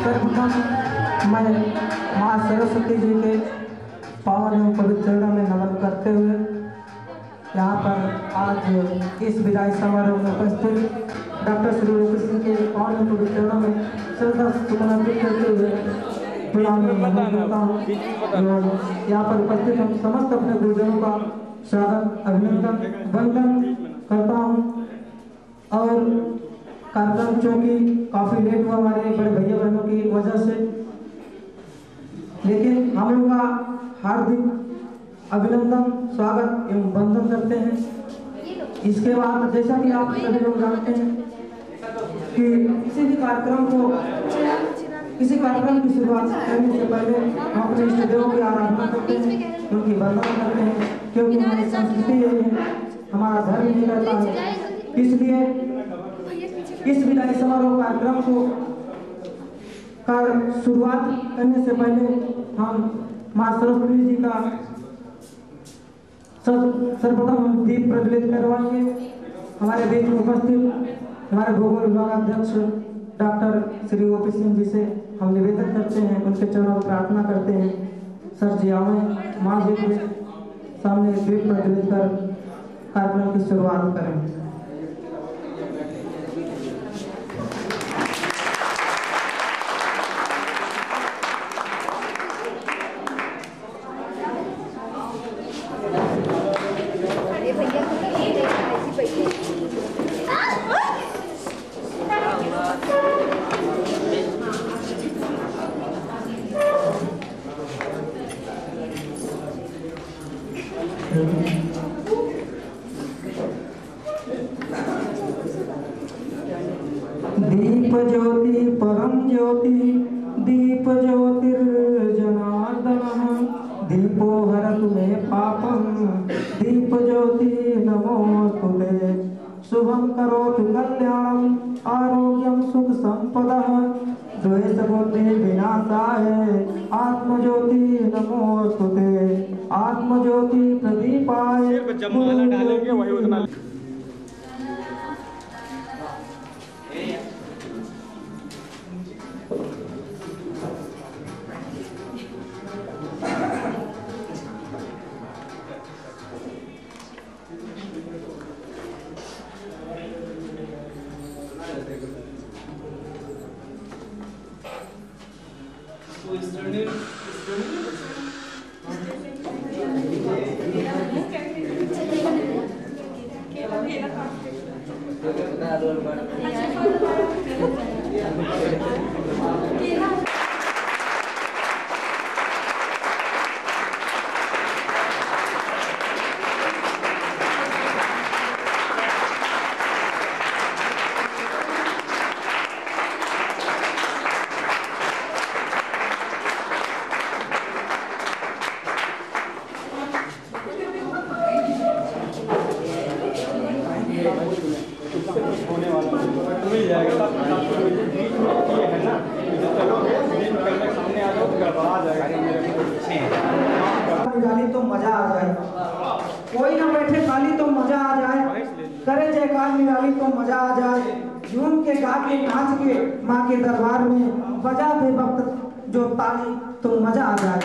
सर्वप्रथम मैं माँ सरस्वती जी के पावन एवं पवित्र चरणों में नमन करते हुए यहाँ पर आज इस विदाई समारोह में उपस्थित डॉक्टर श्री ओपी सिंह के पावन एवं पवित्र चरणों में श्रद्धा सुमन अर्पित करते हुए प्रणाम करता हूँ। यहाँ पर उपस्थित हम समस्त अपने गुरुजनों का स्वागत अभिनंदन वंदन करता हूँ। और कार्यक्रम चूँकि काफ़ी लेट हुआ हमारे बड़े भैया बहनों की वजह से, लेकिन हम लोग का हार्दिक अभिनंदन स्वागत एवं वंदन करते हैं। इसके बाद जैसा कि आप सभी लोग जानते हैं कि किसी कार्यक्रम की शुरुआत करने से पहले हम अपने इष्ट देवों की आराधना करते हैं, उनकी वंदना करते हैं, क्योंकि हमारी संस्कृति यही है, हमारा धर्म यही रहता है। इसलिए इस विदाई समारोह कार्यक्रम को शुरुआत करने से पहले हम माँ सरस्वती जी का सर्वप्रथम दीप प्रज्वलित करवाएंगे। हमारे बीच में उपस्थित हमारे भूगोल विभागाध्यक्ष डॉक्टर श्री ओपी सिंह जी से हम निवेदन करते हैं, उनके चरणों में प्रार्थना करते हैं। सर जी आवें माँ जी के सामने दीप प्रज्वलित कर कार्यक्रम की शुरुआत करें। दीप ज्योति परम ज्योति दीप ज्योतिर्जनार्दनः दीपो हरतु मे पापं दीप ज्योति नमोस्तुते शुभं करोतु कल्याणं आरोग्यं सुख संपदः द्वेष बुद्धि विनाशाय आत्मज्योति नमोस्तुते आत्मज्योति प्रदीपाय डालेंगे वही उतना। निराली तो मजा आ जाए, कोई ना बैठे खाली तो मजा आ जाए, करे जयकार निराली तो मजा आ जाए, झूम के गा के नाच के माँ के दरबार में बजा दे वक्त जो ताली तो मजा आ जाए।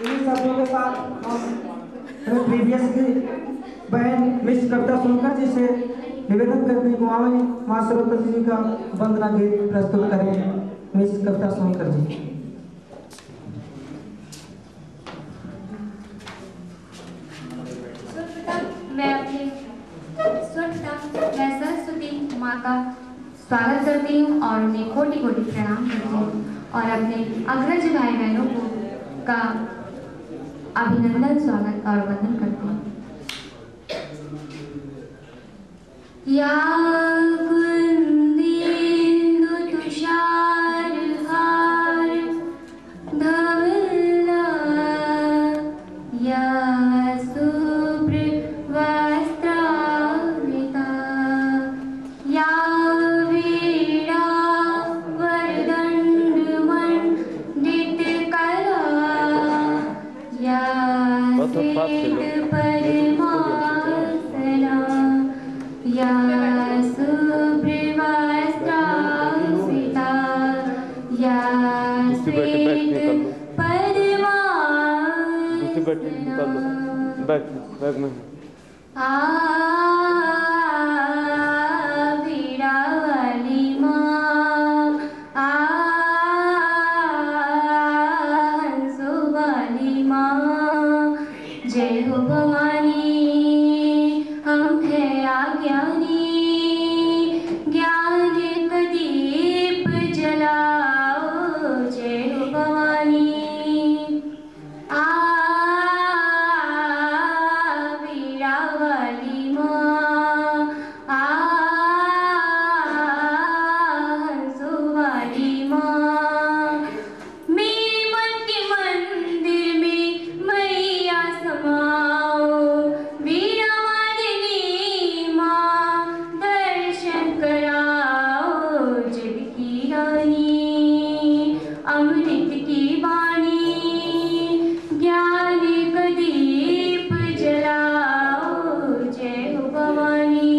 इन शब्दों के साथ हम प्रीवियस की बहन मिस कविता सोनकर जी से निवेदन करने को आवे माँ सरस्वती जी का वंदना गीत प्रस्तुत करें। मिस कविता सोनकर जी। मैं सरस्वती माँ का स्वागत करती हूँ और उन्हें कोटि कोटि प्रणाम करती हूँ और अपने अग्रज भाई बहनों को का अभिनंदन स्वागत और वंदन करती हूँ। या कुंदेन्दु तुषार हार धवला या शुभ्र वस्त्रावृता या वीणा वरदण्ड मंडित कला या श्वेत पद्मासना या जरा से बैग में वीरा वाली माँ हंसो वाली माँ जय हो भवानी हम है आज्ञानी ज्ञान का दीप जलाओ जय हो भवानी वीरा वाली माँ हंसो वाली माँ मेरे मन के मंदिर में मैया समाओ वीरा वाली माँ दर्शन कराओ जग की रानी अमृत की वाणी ज्ञान का दीप जलाओ जय हो भवानी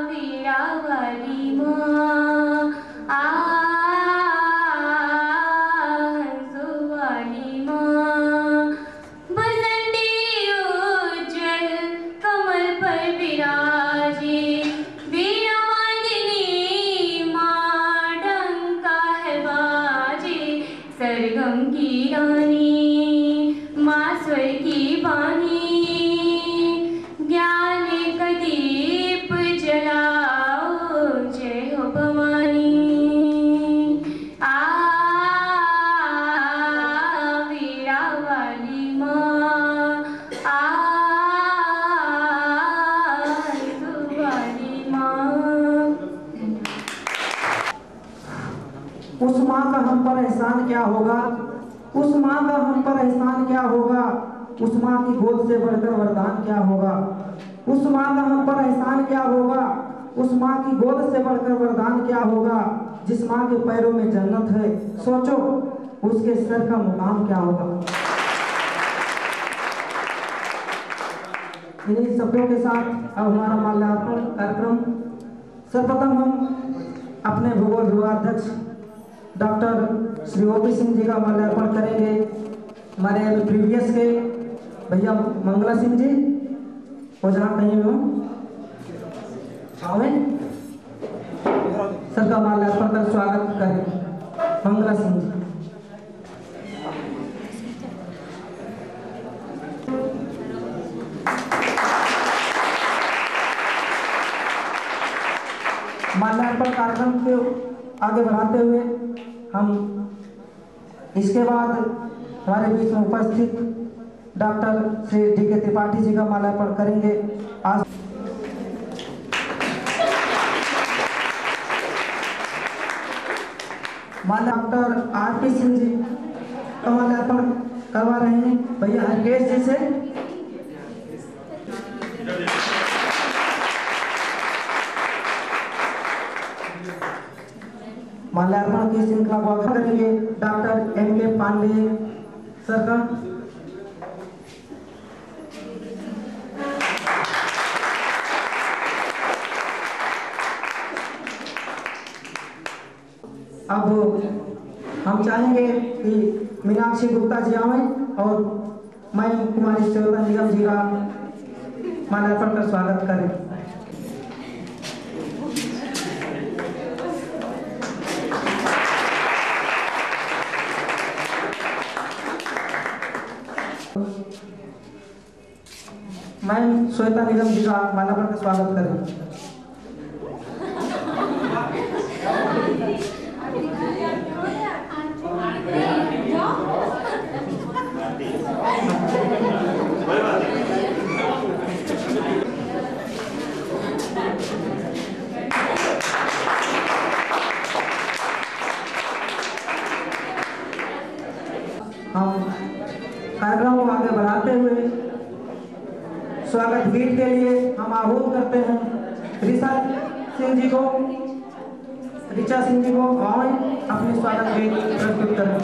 वीरा वाली माँ हंसो वाली माँ बसंती उज्जवल कमल पर विराजे वीरा वाली माँ डंका है बाजे सरगम की रानी माँ स्वर की वाणी ज्ञान का दीप जलाओ जय हो भवानी वीरा वाली माँ हंसो वाली माँ। उस माँ का हम पर एहसान क्या होगा, उस माँ का हम पर एहसान क्या होगा, उस माँ की गोद से बढ़कर वरदान क्या होगा, उस माँ का हम पर एहसान क्या होगा, उस माँ की गोद से बढ़कर वरदान क्या होगा, जिस माँ के पैरों में जन्नत है सोचो उसके सर का मुकाम क्या होगा। इन्हीं शब्दों के साथ अब हमारा माल्यार्पण कार्यक्रम सर्वप्रथम हम अपने भूगोल विभागाध्यक्ष डॉक्टर श्री ओपी सिंह जी का माल्यार्पण करेंगे। हमारे प्रीवियस के भैया मंगला सिंह जी वो जहाँ कहीं हो छावे सर का माल्यार्पण कर स्वागत करें मंगला सिंह जी। माल्यार्पण कार्यक्रम को आगे बढ़ाते हुए हम इसके बाद हमारे बीच में उपस्थित डॉक्टर श्री डी.के. त्रिपाठी जी का माल्यार्पण करेंगे। आज डॉक्टर आर.पी. सिंह जी का माल्यार्पण करवा रहे हैं भैया हरकेश जी से। माल्यार्पण की श्रृंखला को आगे करेंगे डॉक्टर M.K. पांडे सर का। अब हम चाहेंगे कि मीनाक्षी गुप्ता जी आए और मैं कुमारी श्वेता निगम जी का माल्यार्पण कर स्वागत करें। मैं श्वेता निगम जी का माल्यार्पण का स्वागत करें। हम कार्यक्रम को आगे बढ़ाते हुए स्वागत गीत के लिए हम आहूत करते हैं ऋचा सिंह जी को आए अपने स्वागत गीत प्रस्तुत करें।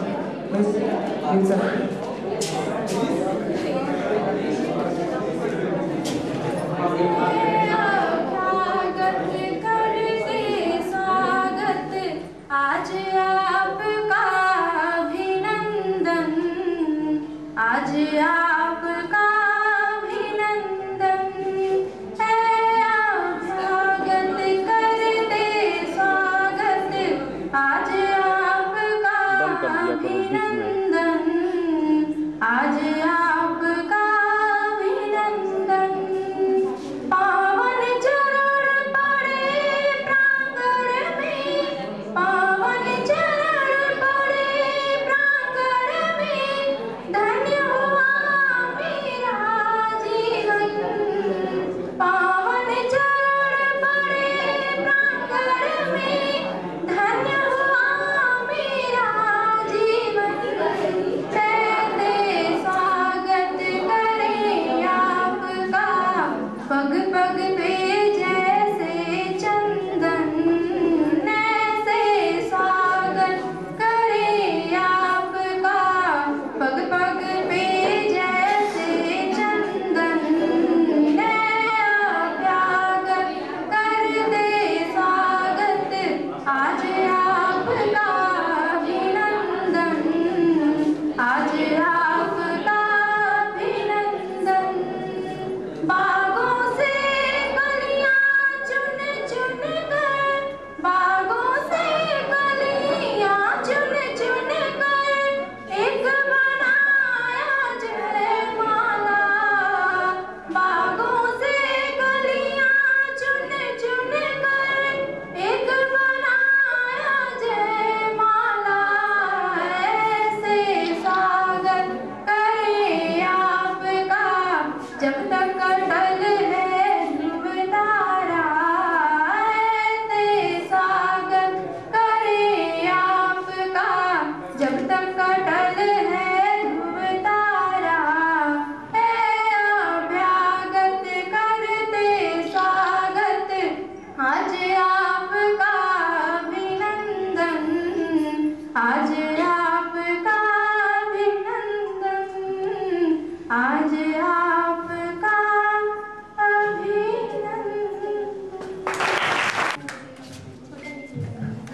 स्वागत करते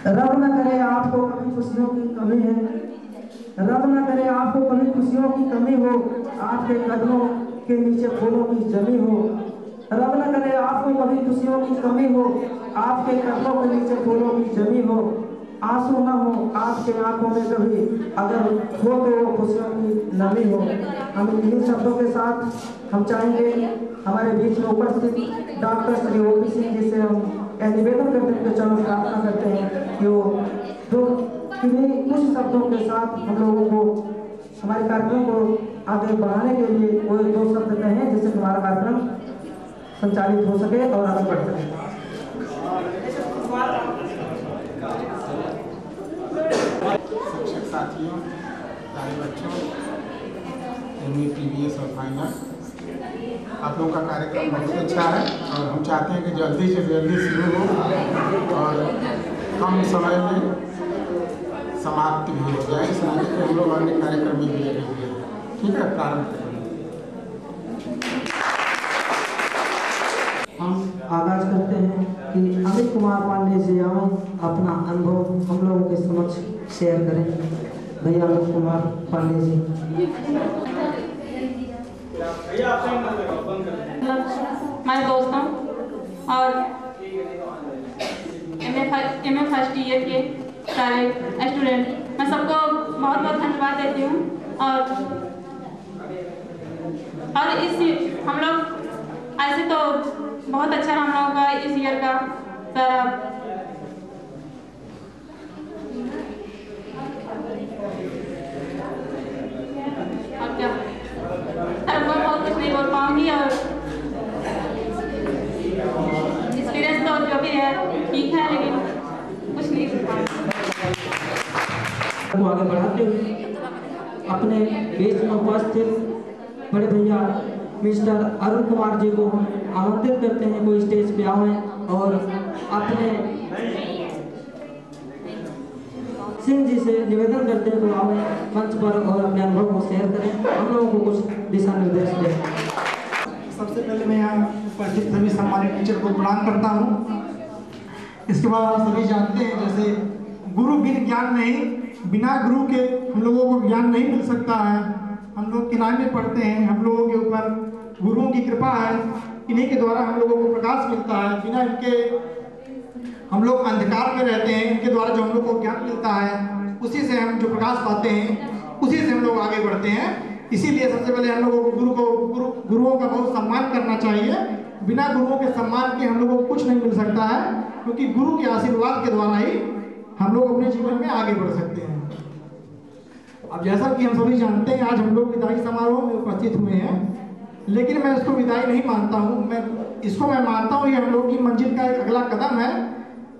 रब न करे आपको कभी खुशियों की कमी है, रब न करे आपको कभी खुशियों की कमी हो, आपके कदमों के नीचे फूलों की जमी हो। रब न करे आपको कभी खुशियों की कमी हो, आपके कदमों के नीचे फूलों की जमी हो। आंसू न हो आपके आंखों में कभी, अगर हो तो वो खुशियों की नमी हो। हम इन्हीं शब्दों के साथ हम चाहेंगे हमारे बीच में उपस्थित डॉक्टर श्री ओपी सिंह जी से हम निवेदन करते हैं, चरण प्रार्थना करते हैं कि वो जो किन्हीं कुछ शब्दों के साथ हम लोगों को हमारे कार्यक्रम को आगे बढ़ाने के लिए वो 2 शब्द कहें जिससे हमारा कार्यक्रम संचालित हो सके और आगे बढ़ सके। शिक्षक साथियों, प्यारे बच्चों, MA और फाइनल, आप लोगों का कार्यक्रम बहुत अच्छा है और हम चाहते हैं कि जल्दी से जल्दी शुरू हो और कम समय में समाप्ति भी हो जाए, इसलिए कि हम लोग अन्य कार्यक्रम में भी लगे हुए हैं। ठीक है, प्रारंभ करें। हम आगाज करते हैं कि अमित कुमार पांडे जी आए अपना अनुभव हम लोगों के समक्ष शेयर करें। भैया अमित कुमार पांडे जी। हमारे दोस्तों और एमए फर्स्ट ईयर के सारे स्टूडेंट, मैं सबको बहुत बहुत धन्यवाद देती हूँ। और इस हम लोग ऐसे तो बहुत अच्छा हम लोगों का इस ईयर का सारा और क्या मैं बहुत कुछ नहीं बोल पाऊंगी और एक्सपीरियंस तो जो भी है ठीक है, लेकिन कुछ नहीं को आगे बढ़ाते हुए अपने बीच में उपस्थित बड़े भैया मिस्टर अरुण कुमार जी को आमंत्रित करते हैं वो स्टेज पे आए और अपने सिंह जी से निवेदन करते हैं वो आए मंच पर और अपने अनुभव को शेयर करें, हम लोगों को कुछ दिशा निर्देश दें। सबसे पहले मैं यहाँ उपस्थित सभी सम्मानित टीचर को प्रणाम करता हूँ। इसके बाद आप सभी जानते हैं जैसे गुरु बिन ज्ञान नहीं, बिना गुरु के हम लोगों को ज्ञान नहीं मिल सकता है। हम लोग किताबें पढ़ते हैं, हम लोगों के ऊपर गुरुओं की कृपा है, इन्हीं के द्वारा हम लोगों को प्रकाश मिलता है। बिना इनके हम लोग अंधकार में रहते हैं, इनके द्वारा जो हम लोग को ज्ञान मिलता है उसी से हम जो प्रकाश पाते हैं उसी से हम लोग आगे बढ़ते हैं। इसीलिए सबसे पहले हम लोगों को गुरुओं का बहुत सम्मान करना चाहिए। बिना गुरुओं के सम्मान के हम लोगों को कुछ नहीं मिल सकता है, क्योंकि गुरु के आशीर्वाद के द्वारा ही हम लोग अपने जीवन में आगे बढ़ सकते हैं। अब जैसा कि हम सभी जानते हैं आज हम लोग विदाई समारोह में उपस्थित हुए हैं, लेकिन मैं इसको विदाई नहीं मानता हूँ। मैं मानता हूँ ये हम लोग की मंजिल का एक अगला कदम है।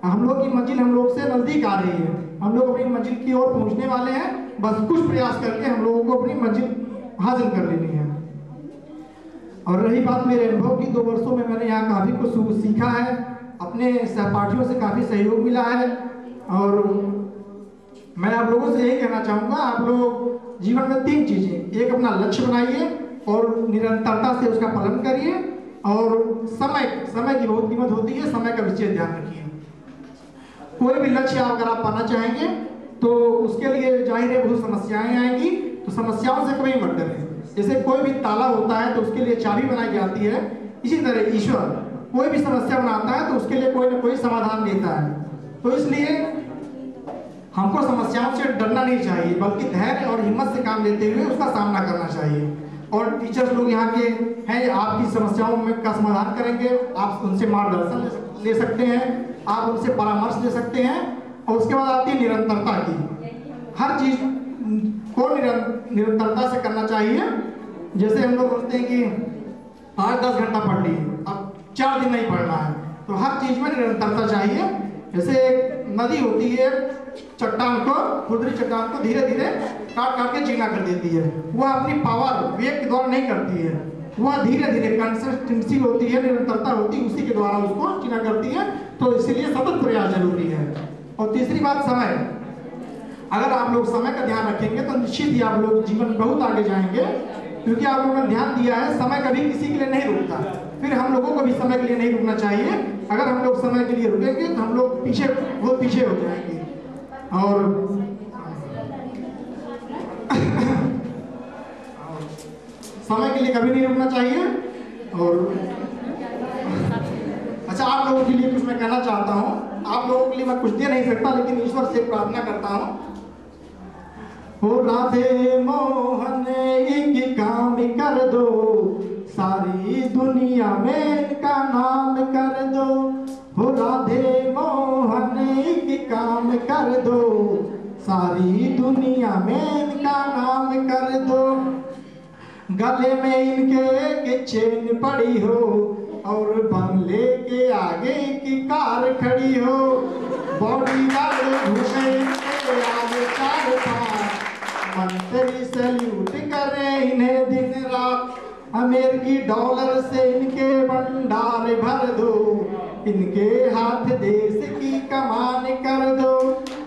हम लोग की मंजिल हम लोग से नजदीक आ रही है, हम लोग अपनी मंजिल की ओर पहुँचने वाले हैं। बस कुछ प्रयास करके हम लोगों को अपनी मंजिल हासिल कर लेनी है। और रही बात मेरे अनुभव की, 2 वर्षों में मैंने यहाँ काफ़ी कुछ सीखा है, अपने सहपाठियों से काफ़ी सहयोग मिला है। और मैं आप लोगों से यही कहना चाहूँगा, आप लोग जीवन में 3 चीज़ें, एक अपना लक्ष्य बनाइए और निरंतरता से उसका पालन करिए, और समय की बहुत कीमत होती है, समय का विशेष ध्यान रखिए। कोई भी लक्ष्य अगर आप पाना चाहेंगे तो उसके लिए जाहिर है बहुत समस्याएं आएंगी, तो समस्याओं से कभी मत डरें। जैसे कोई भी ताला होता है तो उसके लिए चाबी बनाई जाती है, इसी तरह ईश्वर कोई भी समस्या बनाता है तो उसके लिए कोई ना कोई समाधान देता है। तो इसलिए हमको समस्याओं से डरना नहीं चाहिए, बल्कि धैर्य और हिम्मत से काम लेते हुए उसका सामना करना चाहिए। और टीचर्स लोग यहाँ के हैं, आपकी समस्याओं में का समाधान करेंगे, आप उनसे मार्गदर्शन ले सकते हैं, आप उनसे परामर्श ले सकते हैं। और उसके बाद आती है निरंतरता की। हर चीज को निरंतरता से करना चाहिए। जैसे हम लोग बोलते हैं कि आज 10 घंटा पढ़ लिए, अब 4 दिन नहीं पढ़ना है, तो हर चीज में निरंतरता चाहिए। जैसे एक नदी होती है, चट्टान को, खुरदरी चट्टान को धीरे धीरे काट काट के चीना कर देती है। वह अपनी पावर वेग के द्वारा नहीं करती है, वह धीरे धीरे कंसिस्टेंसी होती है, निरंतरता होती है, उसी के द्वारा उसको चीना करती है। तो इसीलिए सतत प्रयास जरूरी है। और तीसरी बात समय, अगर आप लोग समय का ध्यान रखेंगे तो निश्चित ही आप लोग जीवन में बहुत आगे जाएंगे, क्योंकि आप लोगों ने ध्यान दिया है समय कभी किसी के लिए नहीं रुकता। फिर हम लोगों को भी समय के लिए नहीं रुकना चाहिए। अगर हम लोग समय के लिए रुकेंगे तो हम लोग बहुत पीछे हो जाएंगे। और समय के लिए कभी नहीं रुकना चाहिए। और अच्छा, आप लोगों के लिए कुछ मैं कहना चाहता हूँ। आप लोगों के लिए मैं कुछ दे नहीं सकता, लेकिन ईश्वर से प्रार्थना करता हूँ। हो राधे मोहन एक काम कर दो, सारी दुनिया में इनका नाम कर दो। हो राधे मोहन एक काम कर दो, सारी दुनिया में इनका नाम कर दो। गले में इनके के चेन पड़ी हो और बंगले के आगे की कार खड़ी हो। बॉडी गार्ड घूमे इनके आगे 4-5, मंत्री सैल्यूट करे इन्हें दिन रात। अमेरिकी डॉलर से इनके भंडार भर दो, इनके हाथ देश की कमान कर दो।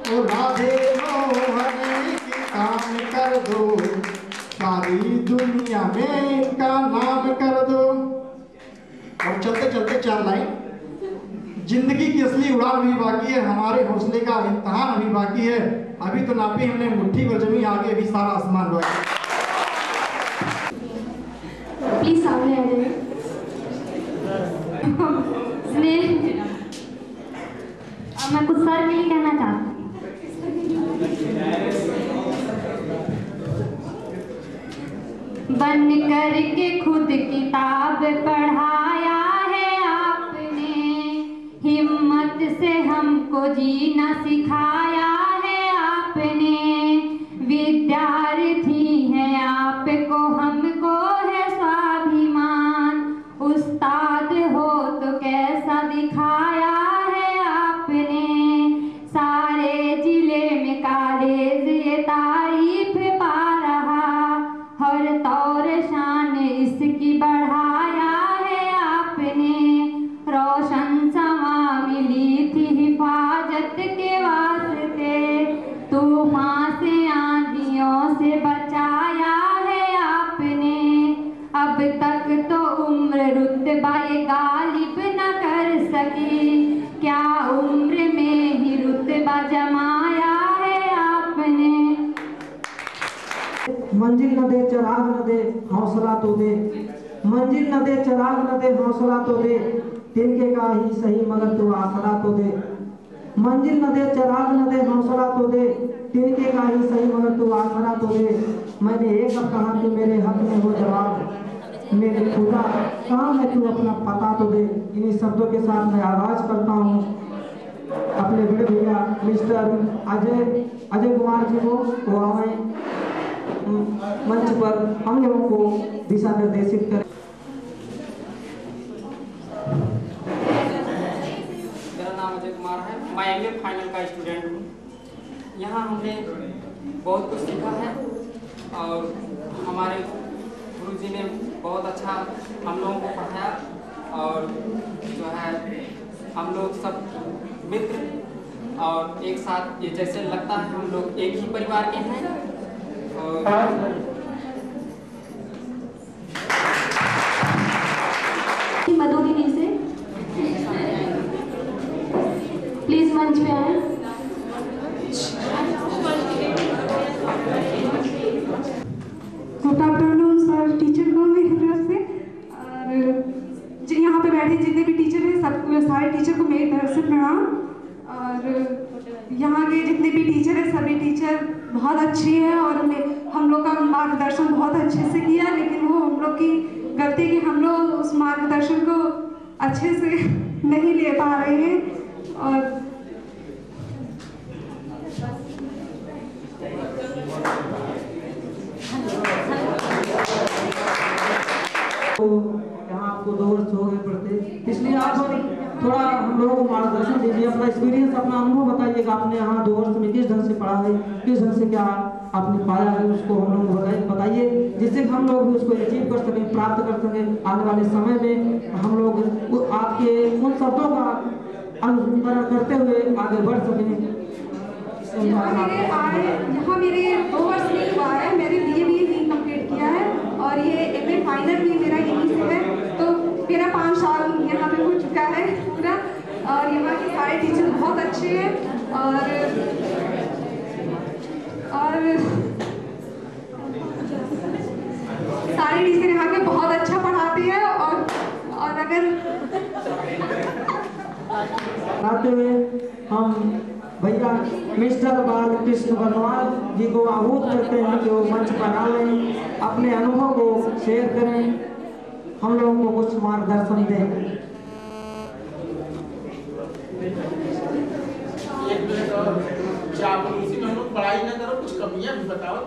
और राधे मोहन की काम कर दो, सारी दुनिया में इनका नाम कर दो। और चलते चलते 4 लाइन। जिंदगी की असली उड़ान अभी बाकी है, हमारे हौसले का इम्तहान अभी बाकी है। अभी तो नापी हमने मुट्ठी भर जमीन, आगे अभी सारा आसमान बाकी। प्लीज सामने आ जाइए। मैं कुछ सर के लिए कहना चाहती हूँ। बन करके खुद किताब पढ़ाया है आपने, हिम्मत से हमको जीना सिखाया है आपने। विद्यार्थी है आपको, हमको है स्वाभिमान। उस्ताद हो तो कैसा दिखाया है आपने। सारे जिले में कॉलेज ये तारीफ पा रहा, हर तौर शान इसकी बढ़ाया है आपने। रोशन समा मिली थी हिफाजत के वास्ते, तूफान से आंधियों से बचाया है आपने। अब तक तो उम्र रुतबा ये गालिब न कर सकी, क्या उम्र में ही रुतबा जमाया है आपने। मंजिल न दे चिराग न दे हौसला तो दे, मंजिल न दे चिराग न दे हौसला तो दे, तिनके का ही सही मगर तू आसरा तो दे। मंजिल न दे चिराग न दे हौसला तो दे, तिनके का ही सही मगर तू आसरा तो दे। मैंने एक अब कहा कि मेरे हक में हो जवाब, मेरे खुदा कहाँ है तू अपना पता तो दे। इन्हीं शब्दों के साथ मैं आगाज करता हूँ अपने बड़े भैया मिस्टर अजय कुमार जी को, वो आए मंच पर हम लोगों को दिशा निर्देशित करें। मेरा नाम अजय कुमार है, मैं MA फाइनल का स्टूडेंट हूँ। यहाँ हमने बहुत कुछ सीखा है और हमारे गुरुजी ने बहुत अच्छा हम लोगों को पढ़ाया। और जो है हम लोग सब मित्र और एक साथ, ये जैसे लगता है हम लोग एक ही परिवार के हैं। और मधुगिरी से प्लीज मंच पे आए। गुड आफ्टरनून सर, टीचर को मेरी तरफ से, और यहाँ पे बैठे जितने भी टीचर हैं सब सारे टीचर को मेरी तरफ से प्रणाम। और यहाँ के जितने भी टीचर हैं सभी टीचर बहुत अच्छी है और हम लोग का मार्गदर्शन बहुत अच्छे से किया, लेकिन वो हम लोग की गलती कि हम लोग उस मार्गदर्शन को अच्छे से नहीं ले पा रहे हैं। और तो यहाँ आपको 2 वर्ष हो गए पढ़ते, इसलिए आप थोड़ा हम लोगों को मार्गदर्शन दीजिए, अपना एक्सपीरियंस, अपना अनुभव बताइएगा। आपने यहाँ 2 वर्ष में किस ढंग से पढ़ा है, किस ढंग से क्या आपने पाया है, उसको हम लोग को बताइए, जिससे हम लोग भी उसको अचीव कर सकें, प्राप्त कर सकें। आने वाले समय में हम लोग आपके उन शब्दों का अनुसरण करते हुए आगे बढ़ सकें। यहाँ मेरे 2 वर्ष नहीं हुआ है, मैंने BA भी कंप्लीट किया है और ये MA फाइनल भी मेरा यहीं से है, तो मेरा 5 गया है पूरा। और यहाँ के सारे टीचर बहुत अच्छे हैं और सारे टीचर यहाँ के बहुत अच्छा पढ़ाते हैं। और अगर आते हुए हम भैया मिस्टर बालकृष्ण बनवाल जी को आहूत करते हैं कि वो मंच पर आएं, अपने अनुभव को शेयर करें, हम लोगों को कुछ मार्गदर्शन दें। चापलूसी में हम लोग पढ़ाई ना करो, कुछ कमियां भी बताओ।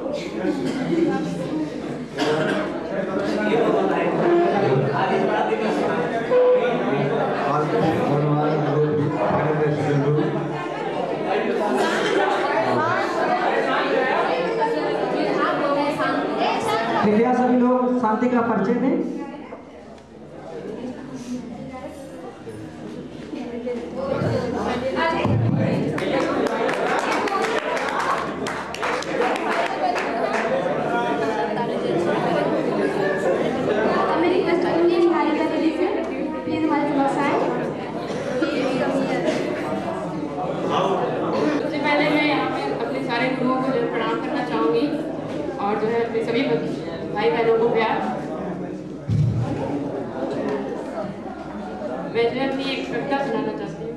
कृपया सभी लोग शांति का परिचय दें। सबसे पहले मैं यहाँ पे अपने सारे गुरुओं को जो प्रणाम करना चाहूँगी और जो है अपने सभी भाई बहनों को प्यार। मैं जो है अपनी एक कविता सुनाना चाहती हूँ।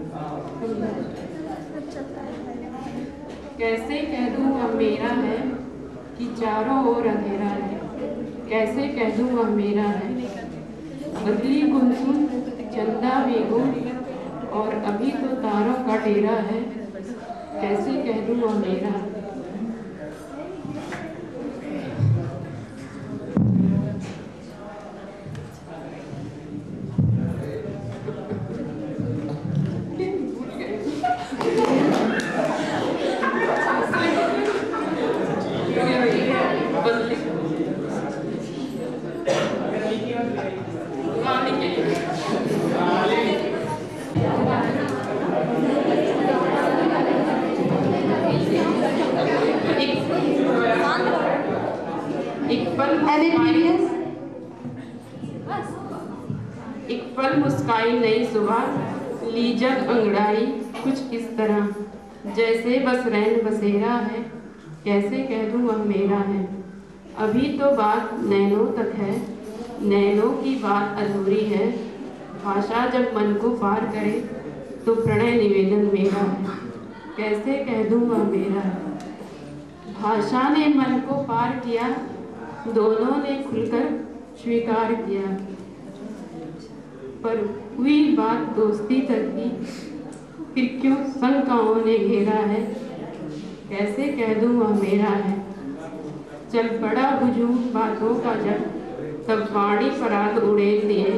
कैसे कह दूँ अब मेरा है कि चारों ओर अंधेरा है, कैसे कह दूँ अब मेरा है, बदली गुमसुम चंदा बेगुम और अभी तो तारों का डेरा है, कैसे कह दूँ अब मेरा। एक पल मुस्काई नई सुबह ली जग अंगड़ाई कुछ इस तरह, जैसे बस रैन बसेरा है, कैसे कह दूँ अब मेरा है। अभी तो बात नैनों तक है, नैनों की बात अधूरी है, भाषा जब मन को पार करे तो प्रणय निवेदन मेरा है, कैसे कह दूँ अब मेरा है। भाषा ने मन को पार किया, दोनों ने खुलकर स्वीकार किया, पर हुई बात दोस्ती तक की, फिर क्यों शंकाओं ने घेरा है, कैसे कह दूँ वह मेरा है। चल पड़ा हुजूम बातों का जब, तब वाणी पराग उड़ेल दिए,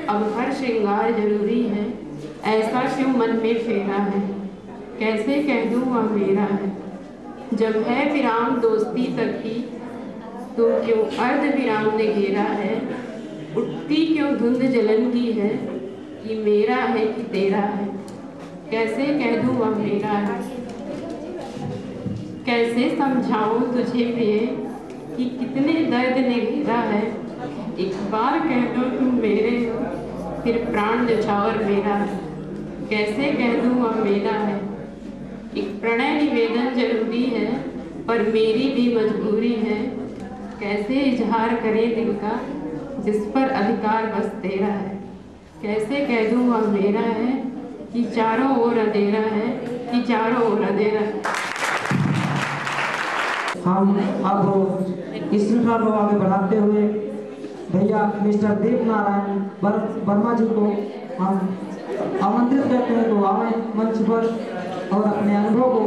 अब हर श्रृंगार जरूरी है, ऐसा क्यों मन में फेरा है, कैसे कह दूँ वह मेरा है। जब है विराम दोस्ती तक की, तो क्यों अर्ध विराम ने घेरा है, उठती क्यों धुंध जलन की है, कि मेरा है कि तेरा है, कैसे कह दूँ वह मेरा है। कैसे समझाऊं तुझे प्रिय कि कितने दर्द ने घेरा है, एक बार कह दो तुम मेरे हो, फिर प्राण न्यौछावर मेरा है, कैसे कह दूँ वह मेरा है। एक प्रणय निवेदन जरूरी है, पर मेरी भी मजबूरी है, कैसे इजहार करे दिल का, जिस पर अधिकार बस तेरा है, कैसे कह दूँ वह मेरा है, कि चारों ओर अंधेरा है, कि चारों ओर अंधेरा है। हम अब इस श्रृंखला को आगे बढ़ाते हुए भैया मिस्टर देव नारायण वर्मा जी को हम आमंत्रित करते हैं तो आए मंच पर और अपने अनुभव को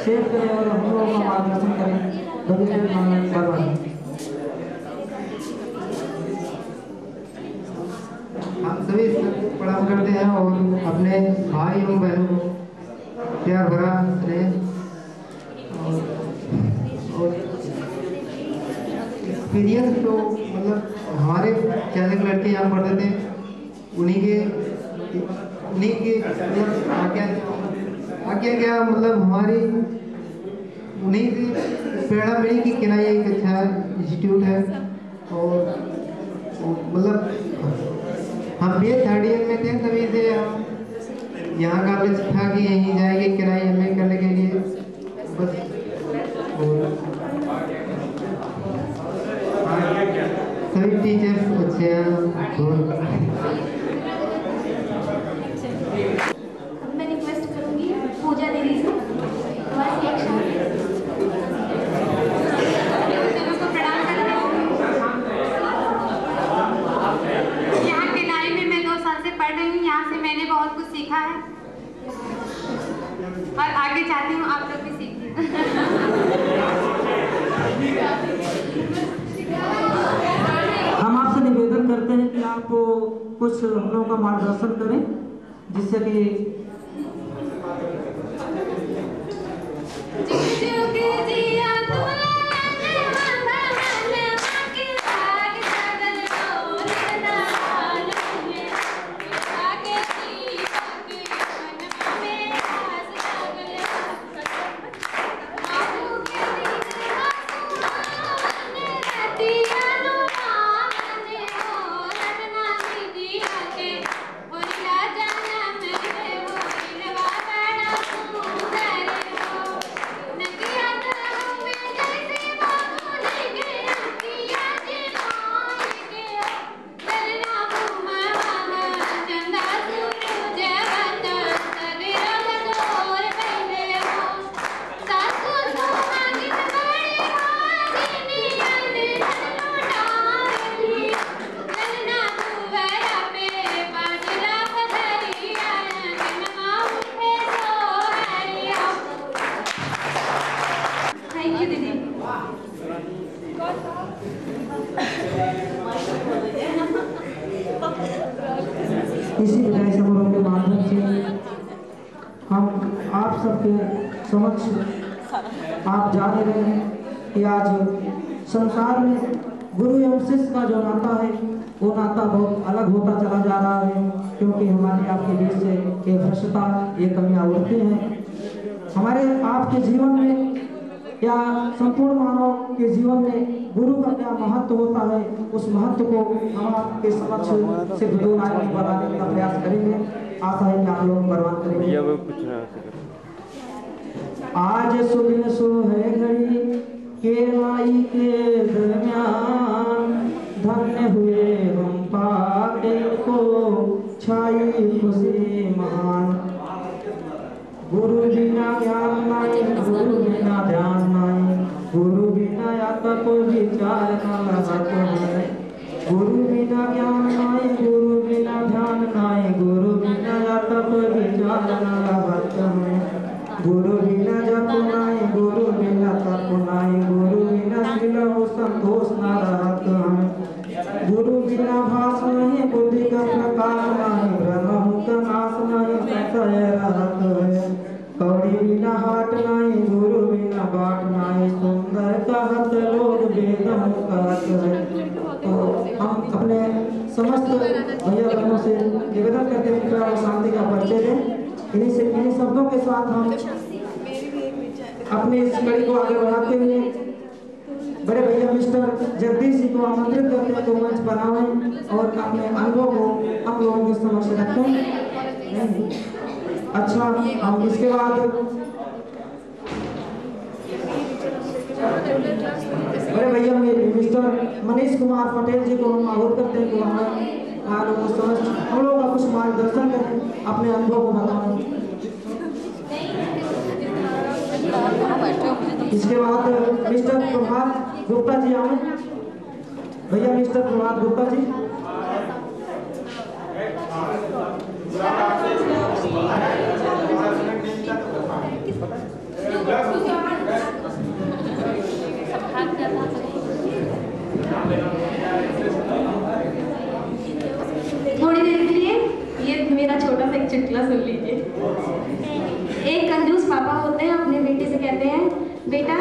शेयर करें और हम लोगों का मार्गदर्शन करें। देव नारायण वर्मा जी। हम सभी प्रणाम करते हैं और अपने भाई एवं बहनों को प्यार भरा स्नेह और एक्सपीरियंस तो मतलब हमारे जैसे लड़के यहाँ पढ़ते थे उन्हीं के मतलब आज्ञा क्या मतलब हमारी उन्हीं की प्रेरणा मिली कि किनाई एक अच्छा इंस्टीट्यूट है और मतलब हम भी थर्ड ईयर में थे, तभी से हम यहाँ का कुछ था कि यहीं जाएंगे किराए एमए करने के लिए बस। सभी टीचर्स अच्छे हैं। अब मैं रिक्वेस्ट करूंगी पूजा दीदी से बस एक शब्द को प्रणाम करना। यहाँ केलाई में मैं 2 साल से पढ़ रही हूँ। यहाँ से मैंने बहुत कुछ सीखा है और आगे चाहती हूँ आप लोग भी सीखिए। हम आपसे निवेदन करते हैं कि आप कुछ हम लोगों का मार्गदर्शन करें, जिससे कि इसी विदाई समारोह के माध्यम से हम आप सबके समक्ष आप जान रहे हैं कि आज संसार में गुरु एवं शिष्य का जो नाता है वो नाता बहुत अलग होता चला जा रहा है, क्योंकि हमारे आपके बीच से ये भ्रष्टता ये कमियां उठती हैं। हमारे आपके जीवन में या संपूर्ण मानव के जीवन में गुरु का क्या महत्व होता है, उस महत्व को हम आपके समक्ष सिर्फ 2 लाइन में बताने का प्रयास करेंगे। आशा है कि आप लोग बर्बाद करेंगे। आज सुदिन सोहे घड़ी के माई के दरमियान, धन्य हुए हम पाके को छाई खुशी महान। गुरु बिना ज्ञान नहीं, गुरु बिना ध्यान नहीं, गुरु बिना या तप विचार न लगत है। गुरु बिना ज्ञान नहीं, गुरु बिना ध्यान नहीं, गुरु बिना या तप विचार न लगत है। गुरु बिना जप नहीं, गुरु बिना तप नहीं, गुरु बिना सिलहु संतोष न रहत है। गुरु बिना भास नहीं, बुद्धि का प्रकाश नहीं, ब्रह्म का नाश नहीं, संशय रहत है। कौड़ी बिना हाट नहीं, गुरु बिना बाट नहीं, सुंदर कहत लोग वेदम कहत है। तो हम अपने समस्त भैया बहनों से निवेदन करते हैं कि शांति का परिचय दें। इन्हीं शब्दों के साथ हम अपनी इस कड़ी को आगे बढ़ाते हुए बड़े भैया मिस्टर जगदीश जी को आमंत्रित करते हैं, तो मंच पर आएं और अपने अनुभव को हम लोगों के समक्ष रखें। अच्छा, हम इसके बाद बड़े भैया मिस्टर मनीष कुमार पटेल जी को हम आह्वान करते हैं कि हम लोगों का कुछ मार्गदर्शन करें, अपने अनुभव को बताएं। इसके बाद मिस्टर प्रभात गुप्ता जी आए। भैया मिस्टर प्रभात गुप्ता जी। थोड़ी देर के लिए ये मेरा छोटा सा एक चुटकुला सुन लीजिए। एक कंजूस पापा होते हैं, अपने बेटे से कहते हैं, बेटा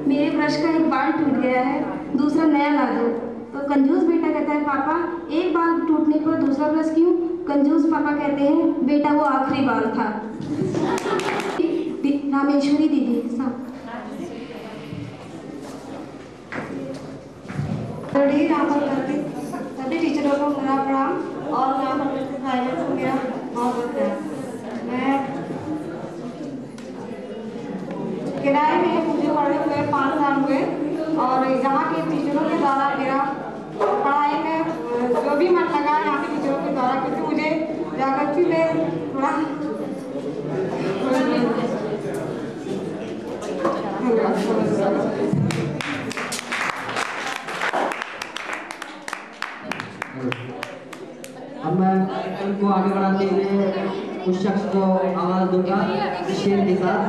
मेरे ब्रश का एक बाल टूट गया है, दूसरा नया ला दो। तो कंजूस बेटा कहता है, पापा एक बाल टूटने पर दूसरा ब्रश क्यों? कंजूस पापा कहते हैं, बेटा वो आखिरी बाल था। रामेश्वरी दीदी सभी टीचरों को मेरा प्रणाम और यहाँ पर स्वागत है। मैं किराए में मुझे पढ़े हुए 5 साल हुए और यहाँ के टीचरों के द्वारा मेरा पढ़ाई में जो भी मन लगा यहाँ के टीचरों के द्वारा, क्योंकि मुझे ज्योग्राफी में थोड़ा अब मैं कार्यक्रम को आगे बढ़ाते हुए उस शख्स को आवाज दूंगा शेर के साथ।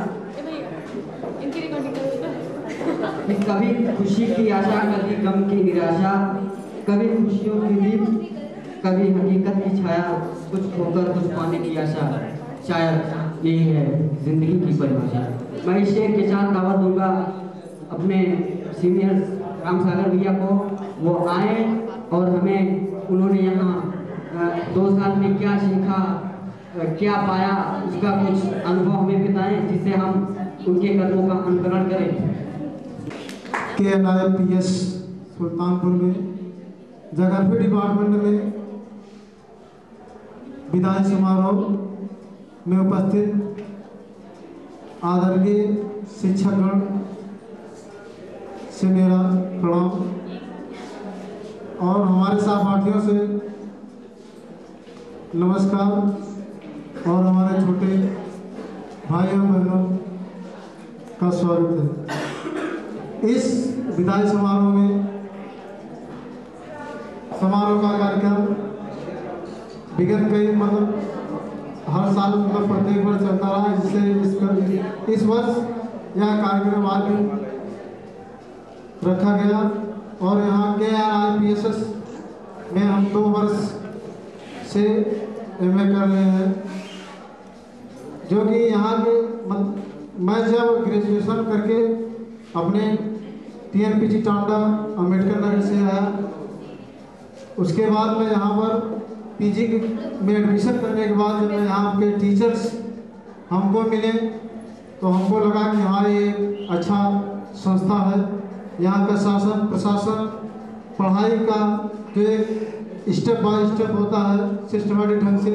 कभी खुशी की आशा, कभी गम की निराशा, कभी खुशियों की दीप, कभी हकीकत की छाया, कुछ खोकर कुछ पाने की आशा, शायद यही है जिंदगी की परिभाषा। मैं इस शेर के साथ दावत दूंगा अपने सीनियर राम सागर भैया को, वो आए और हमें उन्होंने यहाँ 2 साल में क्या सीखा, क्या पाया, उसका कुछ अनुभव हमें बताएं जिससे हम उनके कदमों का अनुकरण करें। KNIPS सुल्तानपुर में ज्योग्राफी डिपार्टमेंट में विदाई समारोह में उपस्थित आदरणीय शिक्षकगण से मेरा प्रणाम और हमारे सहपाठियों से नमस्कार और हमारे छोटे भाइयों बहनों का स्वागत है। इस विदाई समारोह में समारोह का कार्यक्रम विगत कई हर साल प्रत्येक वर्ष चलता रहा है, जिससे इस वर्ष यह कार्यक्रम आज रखा गया और यहाँ KNIPS में हम 2 वर्ष से MA कर रहे हैं, जो कि यहाँ के मैं जब ग्रेजुएशन करके अपने TNPG टांडा अम्बेडकर नगर से आया, उसके बाद मैं यहाँ पर PG में एडमिशन करने के बाद जब मैं यहाँ के टीचर्स हमको मिले तो हमको लगा कि हाँ ये अच्छा संस्था है। यहाँ का शासन प्रशासन पढ़ाई का जो स्टेप बाय स्टेप होता है सिस्टमेटिक ढंग से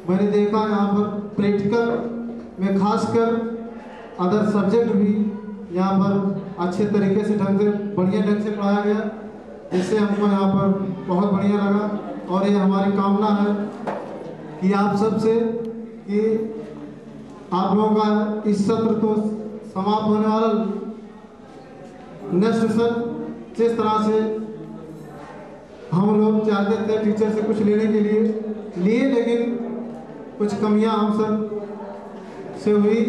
मैंने देखा। यहाँ पर प्रैक्टिकल में खासकर अदर सब्जेक्ट भी यहाँ पर अच्छे तरीके से बढ़िया ढंग से पढ़ाया गया, जिससे हमको यहाँ पर बहुत बढ़िया लगा। और ये हमारी कामना है कि आप सबसे कि आप लोगों का इस सत्र तो समाप्त होने वाला नेक्स्ट सत्र जिस तरह से हम लोग चाहते थे टीचर से कुछ लेने के लिए लेकिन कुछ कमियां हम सब से हुई,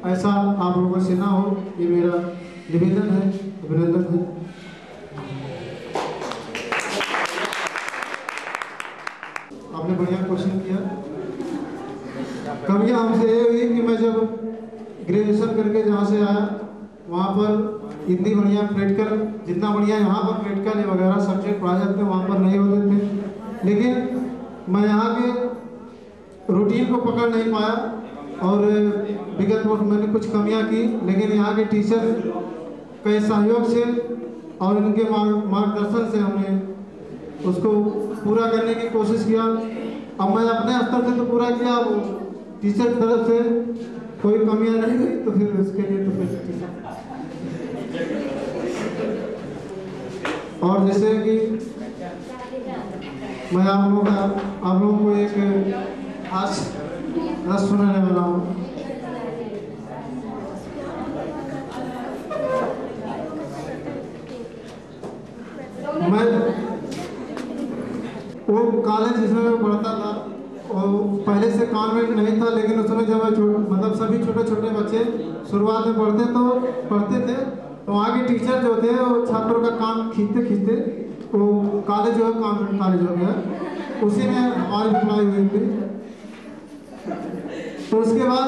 ऐसा आप लोगों से ना हो, ये मेरा निवेदन है, अभिनंदन है। आपने बढ़िया क्वेश्चन किया। कमियां हमसे ये हुई कि मैं जब ग्रेजुएशन करके जहाँ से आया वहाँ पर इतनी बढ़िया प्रैक्टिकल, जितना बढ़िया यहाँ पर प्रैक्टिकल वगैरह सब्जेक्ट पढ़ाए जाते हैं वहाँ पर नहीं होते थे, लेकिन मैं यहाँ के रूटीन को पकड़ नहीं पाया और विगत वर्ष मैंने कुछ कमियां की, लेकिन यहाँ के टीचर के सहयोग से और इनके मार्गदर्शन से हमने उसको पूरा करने की कोशिश किया। अब मैं अपने स्तर से तो पूरा किया, अब टीचर की तरफ से कोई कमियां नहीं हुई तो फिर उसके लिए तो फिर और जैसे कि मैं आप लोगों को एक आज रस सुनाने वाला हूँ। मैं वो कॉलेज जिसमें मैं पढ़ता था और पहले से कॉन्वेंट नहीं था, लेकिन उसमें जब मैं सभी छोटे छोटे बच्चे शुरुआत में पढ़ते थे तो वहाँ के टीचर जो थे वो छात्रों का काम खींचते वो कॉलेज जो है कॉन्वेंट कॉलेज हो गया, उसी में हमारी पढ़ाई हुई थी। तो उसके बाद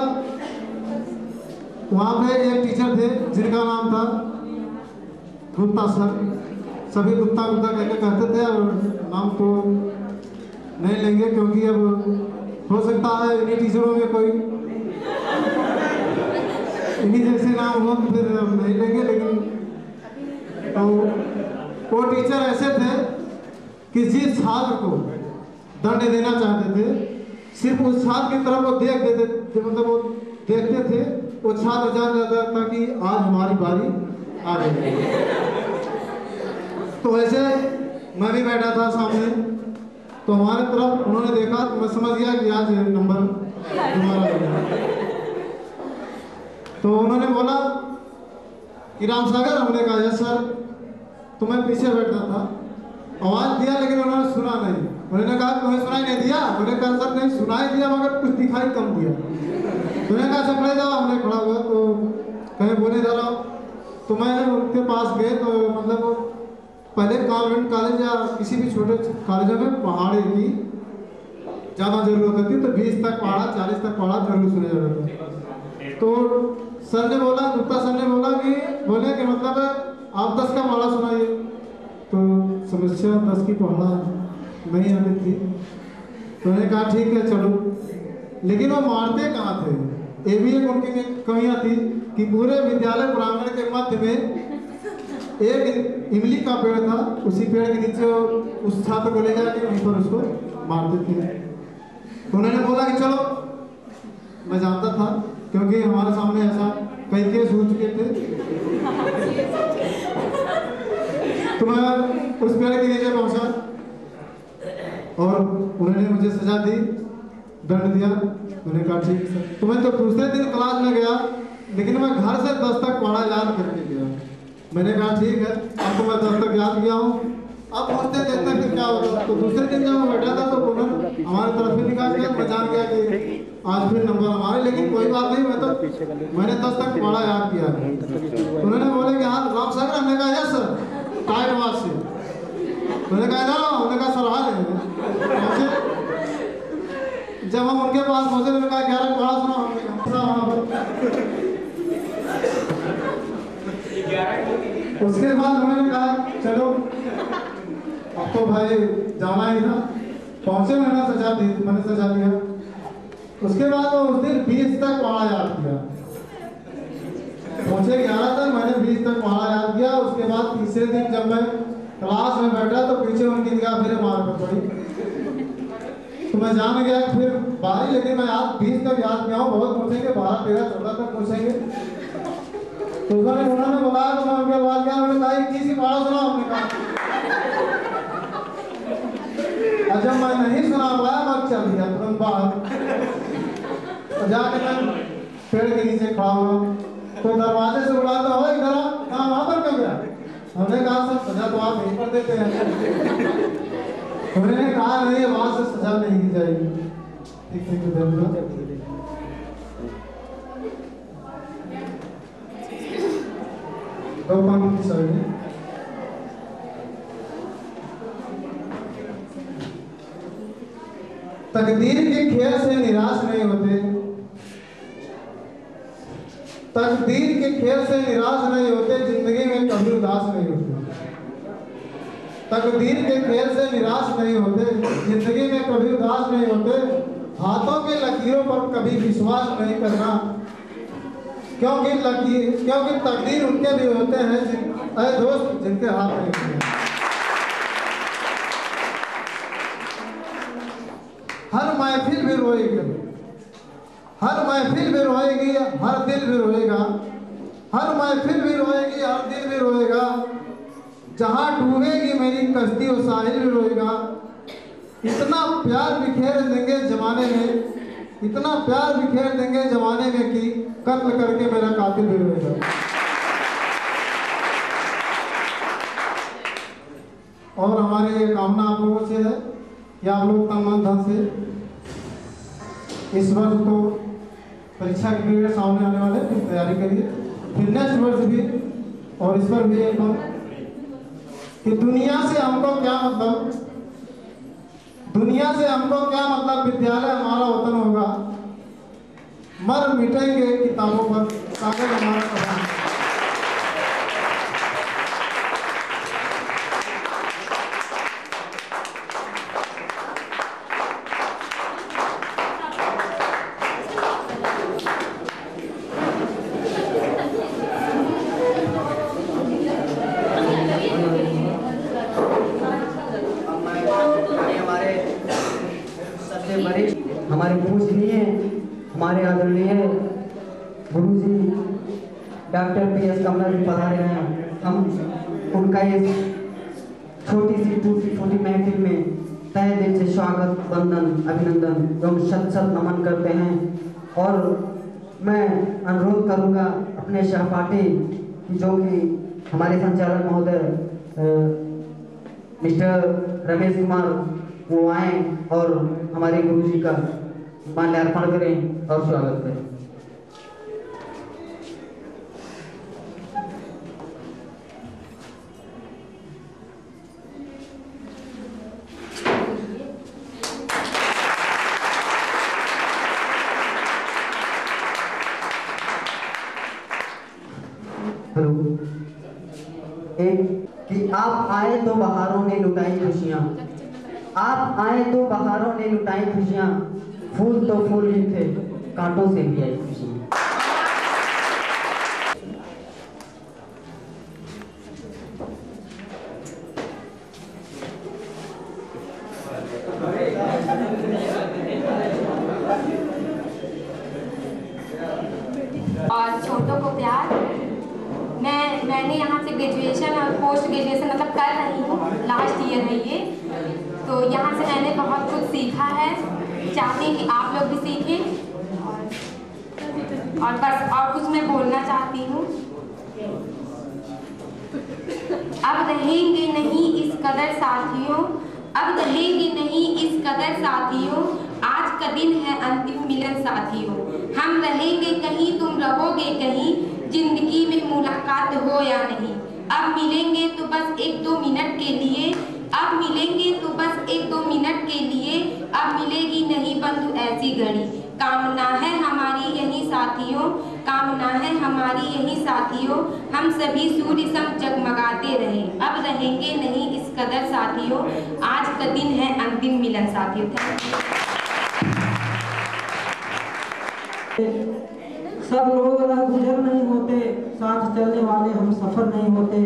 वहाँ पे एक टीचर थे जिनका नाम था गुप्ता सर, सभी गुप्ता कहते थे और नाम तो नहीं लेंगे क्योंकि अब हो सकता है इन्हीं टीचरों में कोई इन्हीं जैसे नाम हो तो फिर नहीं लेंगे, लेकिन तो वो टीचर ऐसे थे कि जिस छात्र को दंड देना चाहते थे सिर्फ उस छात्र की तरफ वो देख देते थे, मतलब वो देखते थे, वो छात्र जान जाता था कि आज हमारी बारी आ गई। तो वैसे मैं भी बैठा था सामने, तो हमारे तरफ उन्होंने देखा तो मैं समझ गया कि आज नंबर तुम्हारा होगा। तो उन्होंने बोला कि रामसागर, हमने कहा यस सर। तो मैं पीछे बैठा था, आवाज दिया लेकिन उन्होंने सुना नहीं। उन्होंने कहा तुम्हें सुनाई नहीं दिया? मैंने कहा सर नहीं सुनाई दिया मगर कुछ दिखाई कम दिया। उन्होंने कहा सब खड़े जाओ। हमने खड़ा हुआ तो कहीं बोले जा रहा। तो मैं उनके पास गए तो मतलब पहले कॉन्वेंट कॉलेज या किसी भी छोटे कॉलेजों में पहाड़े की ज़्यादा जरूरत होती है, तो 20 तक पढ़ा, 40 तक पढ़ा जरूर सुने जाता था। तो सर ने बोला, गुप्ता सर ने बोला कि बोले कि मतलब आप 10 का पढ़ा सुनाइए। तो समस्या 10 की पढ़ा नहीं आती थी। तो मैंने कहा ठीक है चलो, लेकिन वो मारते कहाँ थे? ये भी एक उनकी कमियाँ थी कि पूरे विद्यालय प्रांगण के मध्य में एक इमली का पेड़ था, उसी पेड़ के नीचे उस छात्र को ले जाके वहीं पर उसको मारते थे। तो उन्होंने बोला कि चलो, मैं जानता था क्योंकि हमारे सामने ऐसा कई केस हो चुके थे। तो मैं उस पेड़ के नीचे पहुंचा और उन्होंने मुझे सजा दी, दंड दिया। मैंने कहा ठीक है सर। तो मैं तो दूसरे दिन क्लास में गया, लेकिन मैं घर से 10 तक पढ़ा याद करके गया। मैंने कहा ठीक है, अब तो मैं 10 तक याद किया हूँ, अब पूछते देखते फिर क्या होगा। तो दूसरे दिन जब मैं बैठा था तो उन्होंने हमारे तरफ भी निकाल दिया। मैं जान गया कि आज फिर नंबर हमारे, लेकिन कोई बात नहीं, मैंने 10 तक पढ़ा याद किया। उन्होंने बोले कि हाँ रामसागर। हमने कहा यस सर, टाइट आवाज से। मैंने कहा ना, उन्होंने कहा सर आ रहे हैं। जब हम उनके पास पहुंचे, मैंने कहा 11 पढ़ा सुना। उसके बाद उन्होंने कहा चलो अब तो भाई जाना ही था। पहुंचे, मैंने सजा दिया। उसके बाद उस दिन 20 तक पढ़ा याद किया। पहुंचे 11 तक, मैंने 20 तक पढ़ा याद किया। उसके बाद तीसरे दिन जब मैं क्लास में बैठा तो पीछे उनकी निगाह मेरे मार पर पड़ी। तो मैं जान गया फिर बारी, लेकिन मैं आज 20 तक याद किया हूँ। बहुत पूछेंगे, 12, 13, 14 तक पूछेंगे। तो उन्होंने बुलाया तो मैं उनके बाद गया। उन्होंने कहा किसी पढ़ा सुना? हमने कहा और जब मैं नहीं सुना पाया मैं चल दिया तुरंत बाहर। तो जाके मैं पेड़ के नीचे खड़ा हुआ तो दरवाजे से बुलाया तो हो इधर आ, वहाँ पर क्यों गया? हमने कहा सर सजा तो आप यहीं पर देते हैं। उन्होंने कहा नहीं, वहां से सजा नहीं दी जाएगी। ठीक दो पंक्ति सही। तकदीर के खेल से निराश नहीं होते, तकदीर के खेल से निराश नहीं होते, जिंदगी में कभी उदास नहीं होते। तकदीर के खेल से निराश नहीं होते, जिंदगी में कभी उदास नहीं होते। हाथों के लकीरों पर कभी विश्वास नहीं करना, क्योंकि तकदीर उनके भी होते हैं अरे दोस्त जिनके हाथ नहीं होते। हर महफिल भी रोएगी, हर महफिल भी रोएगी, हर दिल भी रोएगा। हर महफिल भी रोएगी, हर दिल भी रोएगा। जहां डूबेगी मेरी कश्ती वो साहिल भी रोएगा। इतना प्यार बिखेर देंगे जमाने में, इतना प्यार बिखेर देंगे जमाने में कि कत्ल करके मेरा कातिल भी रोएगा। और हमारी ये कामना आप लोगों से है कि आप लोग तन मन धन से इस वर्ष तो परीक्षा के पीरियड सामने आने वाले, फिर तैयारी करिए, फिर नेक्स्ट वर्ष भी। और इस पर भी एक कि दुनिया से हमको क्या मतलब, दुनिया से हमको क्या मतलब, विद्यालय हमारा वतन होगा। मर मिटेंगे किताबों पर, कागज हमारा प्रधान। हमारे डॉक्टर PS कमला जी पधारे हैं। हम उनका इस छोटी महफिल में तहे दिल से स्वागत, वंदन, अभिनंदन एवं शत नमन करते हैं। और मैं अनुरोध करूंगा अपने सहपाठी जो कि हमारे संचालक महोदय मिस्टर रमेश कुमार वो आए और हमारे गुरुजी का माल्यार्पण करें और स्वागत करें। हेलो। एक कि आप आए तो बहारों ने लुटाई खुशियाँ, आप आए तो बहारों ने लुटाई खुशियाँ, फूल तो फूल ही थे, कांटों से भी आई खुशियाँ। और छोटों को प्यार। मैंने यहाँ से ग्रेजुएशन और पोस्ट ग्रेजुएशन मतलब कर रही हूँ, लास्ट ईयर है ये। तो यहाँ से मैंने बहुत कुछ सीखा है, चाहती हूँ कि आप लोग भी सीखें। और बस और कुछ मैं बोलना चाहती हूँ। अब रहेंगे नहीं इस कदर साथियों, अब रहेंगे नहीं इस कदर साथियों, आज का दिन है अंतिम मिलन साथियों। हम रहेंगे कहीं, तुम रहोगे कहीं, जिंदगी में मुलाकात हो या नहीं। अब मिलेंगे तो बस 1-2 मिनट के लिए, अब मिलेंगे तो बस 1-2 मिनट के लिए, अब मिलेगी नहीं बंधु ऐसी घड़ी। कामना है हमारी यही साथियों, कामना है हमारी यही साथियों, हम सभी सूर्य सम जगमगाते रहे। अब रहेंगे नहीं इस कदर साथियों, आज का दिन है अंतिम मिलन साथियों। सब लोग राह गुजर नहीं होते, साथ चलने वाले हम सफर नहीं होते।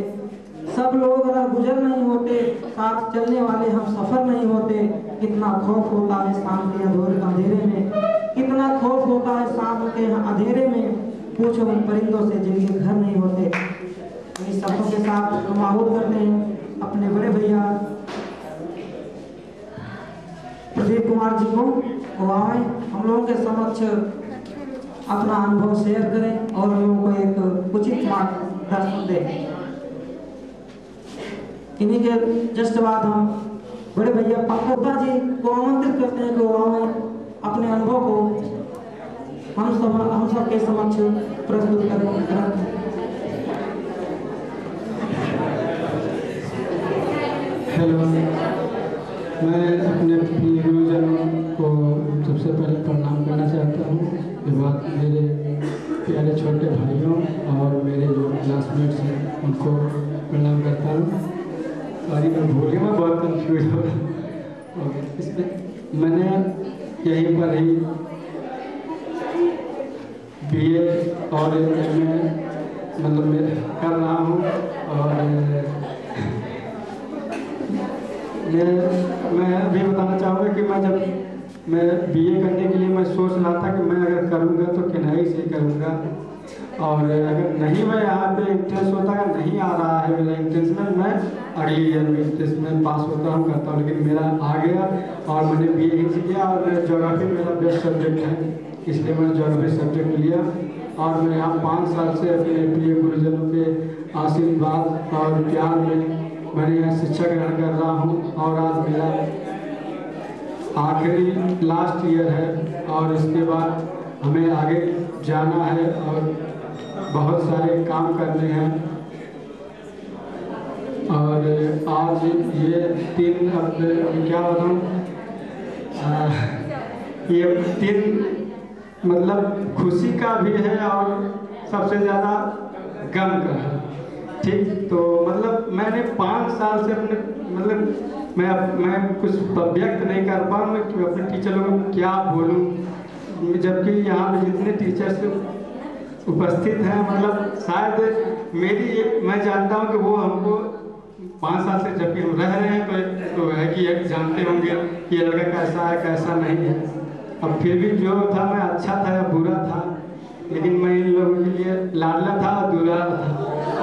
सब लोग राह गुजर नहीं होते, साथ चलने वाले हम सफर नहीं होते। कितना खौफ होता है शाम के अंधेरे में, कितना खौफ होता है शाम के अंधेरे में, पूछो उन परिंदों से जिनके घर नहीं होते। इस शब्दों के साथ हम आहूत करते हैं अपने बड़े भैया प्रदीप कुमार जी को, वो आए हम लोगों के समक्ष अपना अनुभव शेयर करें और लोगों को एक उचित मार्गदर्शन दें। इन्हीं के जस्ट बाद हम बड़े भैया पंकजा जी को आमंत्रित करते हैं कि वो आए अपने अनुभव को हम सब के समक्ष प्रस्तुत करें। हेलो, मैं अपने प्रिय गुरुजनों को सबसे पहले प्रणाम करना चाहता हूँ। के बाद मेरे प्यारे छोटे भाइयों और मेरे जो क्लासमेट्स हैं उनको प्रणाम करता हूँ। सॉरी मैं भूल गया, मैं बहुत कंफ्यूज हो रहा हूँ। इसमें मैंने यहीं पर ही BA और MA मतलब मैं कर रहा हूँ। और मैं अभी बताना चाहूँगा कि मैं BA करने के लिए मैं सोच रहा था कि मैं अगर करूँगा तो किन्नई से करूँगा, और अगर नहीं मैं यहाँ पे इंट्रेंस होता, अगर नहीं आ रहा है मेरा इंट्रेंस में, मैं अगली ईयर में इंट्रेंस में पास होता हूँ करता हूँ, लेकिन मेरा आ गया और मैंने BA ही किया। और ज्योग्राफी मेरा बेस्ट सब्जेक्ट है, इसलिए मैंने ज्योग्राफी सब्जेक्ट लिया। और मैं यहाँ 5 साल से अपने प्रिय गुरुजनों के आशीर्वाद और प्यार में मैंने यहाँ शिक्षा ग्रहण कर रहा हूँ। और आज मेरा आखिरी लास्ट ईयर है और इसके बाद हमें आगे जाना है और बहुत सारे काम करने हैं। और आज ये 3 क्या बताऊँ, ये 3 मतलब खुशी का भी है और सबसे ज़्यादा गम का है। ठीक, तो मतलब मैंने 5 साल से अपने मतलब मैं कुछ व्यक्त नहीं कर पाऊँ कि अपने टीचर लोगों को क्या बोलूँ, जबकि यहाँ पे जितने टीचर्स उपस्थित हैं मतलब शायद मैं जानता हूँ कि वो हमको 5 साल से जब भी हम रह रहे हैं तो है कि जानते होंगे कि ये लड़का कैसा है कैसा नहीं है। अब फिर भी जो था मैं अच्छा था या बुरा था, लेकिन मैं इन लोगों के लिए लाडला था, दुलारा था।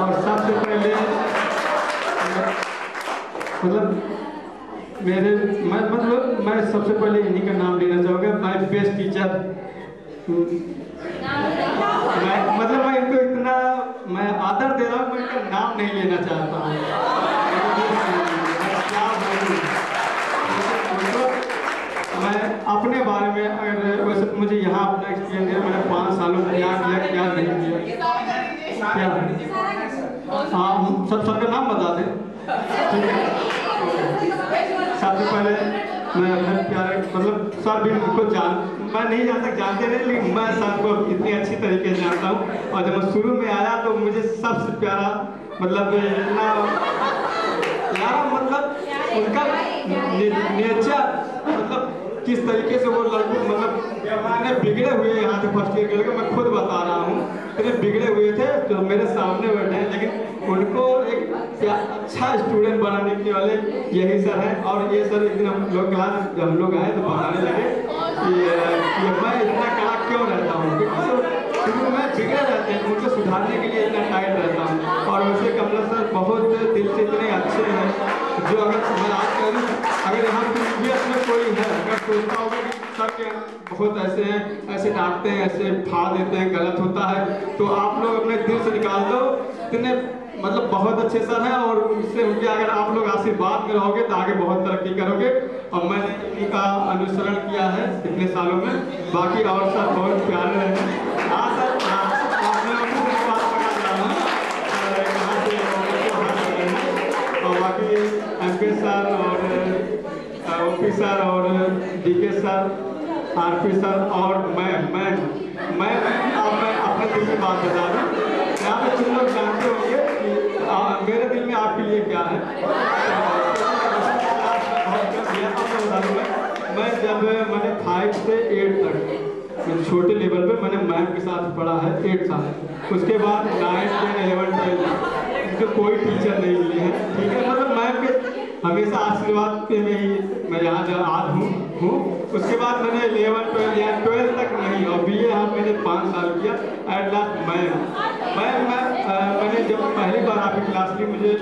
और सबसे पहले मैं सबसे पहले इन्हीं का नाम लेना चाहूँगा। माय बेस्ट टीचर, मैं इनको इतना मैं आदर दे रहा हूँ, मैं इनका नाम नहीं लेना चाहता हूँ। क्या बोलूं, मैं अपने बारे में अगर वैसे तो मुझे यहाँ अपना एक्सपीरियंस है, मैंने 5 सालों में क्या किया क्या नहीं किया क्या। हाँ, हम सबका नाम बता दें, ठीक है। सबसे पहले मैं अपने प्यारे सर भी उनको मैं नहीं जानता, जानते नहीं, लेकिन मैं सर को इतनी अच्छी तरीके से जानता हूँ। और जब मैं शुरू में आया तो मुझे सबसे प्यारा इतना यार उनका नेचर किस तरीके से वो लड़कों इतने बिगड़े हुए यहाँ से फर्स्ट ईयर के लड़के, मैं खुद बता रहा हूँ, इतने बिगड़े हुए थे तो मेरे सामने बैठे हैं, लेकिन उनको एक अच्छा स्टूडेंट बनाने वाले यही सर है। और ये सर एक दिन हम लोग आए तो बताने लगे कि मैं इतना कड़ा क्यों रहता हूँ, क्योंकि शुरू में बिगड़े रहते हैं, उनको सुधारने के लिए इतना टाइट रहता हूँ। और वैसे कमला सर बहुत दिल से इतने अच्छे हैं, जो अगर मैं आज करूँ, अगर यहाँ प्रीवियस में कोई है अगर सोचता होगा कि सर के बहुत ऐसे हैं, ऐसे डांटते हैं, ऐसे फा देते हैं, गलत होता है, तो आप लोग अपने दिल से निकाल दो, इतने बहुत अच्छे सर हैं। और उससे उनके अगर आप लोग आशीर्वाद में रहोगे तो आगे बहुत तरक्की करोगे। और मैंने इनका अनुसरण किया है इतने सालों में। बाकी और सर बहुत प्यारे हैं। हाँ सर, आपने अपनी बात पकड़ जाना कहाँ से। और बाकी MP सर और OP सर और DK सर, RP सर और मैं अपने दिल की बात बता दूँ। यहाँ पे तुम लोग जानते होंगे कि मेरे दिल में आपके लिए क्या है। मैं जब मैंने 5 से 8 तक छोटे लेवल पे मैंने मैम के साथ पढ़ा है 8 साल। उसके बाद 9, 10, 11, 12 जो कोई टीचर नहीं मिले हैं, ठीक है। मैम के हमेशा आशीर्वाद पे मैं यहाँ आज हूँ। उसके बाद मैंने 11, 12 तक नहीं, और BA यहाँ मैंने 5 साल किया। एट लास्ट मैंने जब पहली बार आपकी क्लास ली, मुझे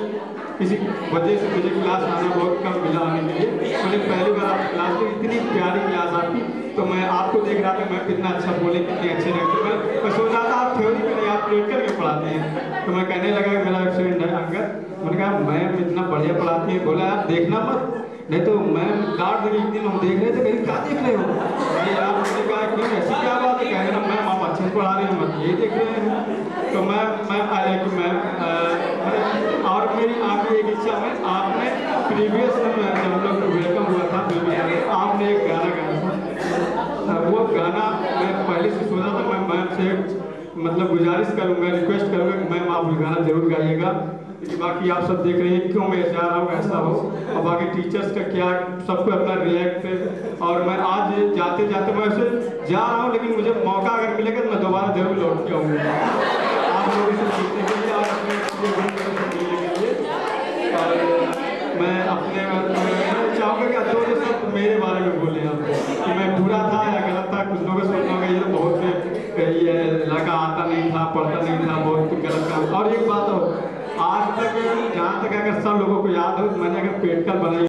किसी वजह से मुझे क्लास आना बहुत कम मिला आने के लिए। मैंने पहली बार आपकी क्लास ली, इतनी प्यारी क्लास आपकी, तो मैं आपको देख रहा था मैं कितना अच्छा बोले, कितने अच्छे लगते। मैं सोच रहा था आप थ्योरी में नहीं, आप प्रैक्टिकल में पढ़ाते हैं। तो मैं कहने लगा कि मेरा फ्रेंड है अंकल, मैंने कहा मैम इतना बढ़िया पढ़ाती है। बोला आप देखना मत, नहीं तो मैम डांट देगी। एक दिन हम देख रहे थे, कहीं क्या देख रहे हो, अरे यार मुझे कहा क्यों ऐसी क्या बात है, कह रहे मैम आप अच्छे से पढ़ा रहे हैं, मत ये देख रहे हैं। तो मैम आया कि मैम और मेरी आपकी एक इच्छा है, आपने प्रीवियस में जब लोग वेलकम हुआ था आपने एक गाना गाया था। वो गाना मैं पहले से सोचा था, मैं मैम से गुजारिश करूँगा, रिक्वेस्ट करूँगा कि मैम आप ये गाना जरूर गाइएगा। बाकी आप सब देख रहे हैं क्यों मैं चाह रहा हूँ ऐसा हो, और बाकी टीचर्स का क्या सबको अपना रिएक्ट। और मैं आज जाते जाते मैं वैसे जा रहा हूँ, लेकिन मुझे मौका अगर मिलेगा तो मैं दोबारा जरूर लौट के आऊँगा आप लोगों से सीखने के लिए और अपने मिलने के लिए। और मैं अपने चाहूँगा कि दो सब मेरे बारे में बोले आप कि मैं बुरा था या गलत था। कुछ लोगों सोचना होगा ये तो बहुत ये लड़का आता नहीं था, पढ़ता नहीं था, बहुत गलत काम। और एक बात हो, आज तक जहाँ तक अगर सब लोगों को याद हो, मैंने अगर पेटकल बनाई